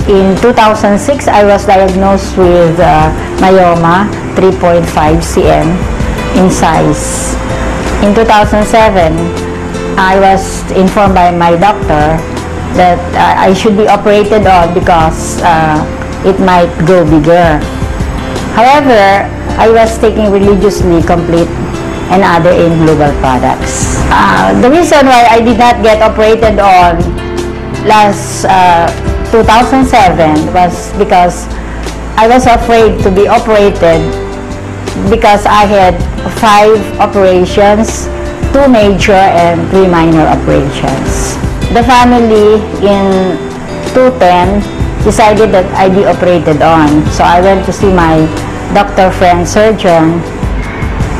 In 2006, I was diagnosed with myoma, 3.5 cm in size. In 2007, I was informed by my doctor that I should be operated on because it might go bigger. However, I was taking religiously Complete and other AIM Global products. The reason why I did not get operated on last 2007 was because I was afraid to be operated because I had 5 operations, 2 major and 3 minor operations. The family in 2010 decided that I be operated on. So I went to see my doctor friend surgeon,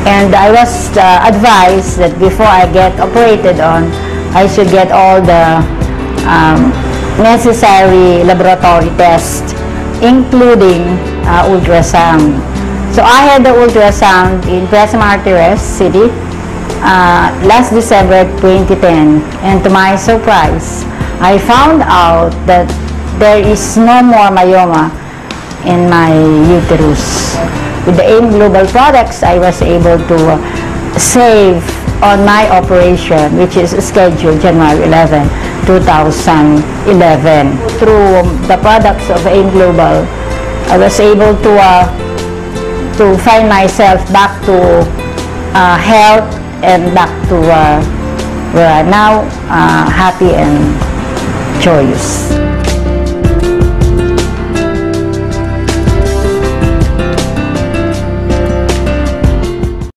and I was advised that before I get operated on, I should get all the necessary laboratory tests, including ultrasound. So I had the ultrasound in Quezon Martires City last December 2010, and to my surprise, I found out that there is no more myoma in my uterus. With the AIM Global products, I was able to save on my operation, which is scheduled January 11, 2011. Through the products of AIM Global, I was able to find myself back to health and back to where I'm now happy and joyous.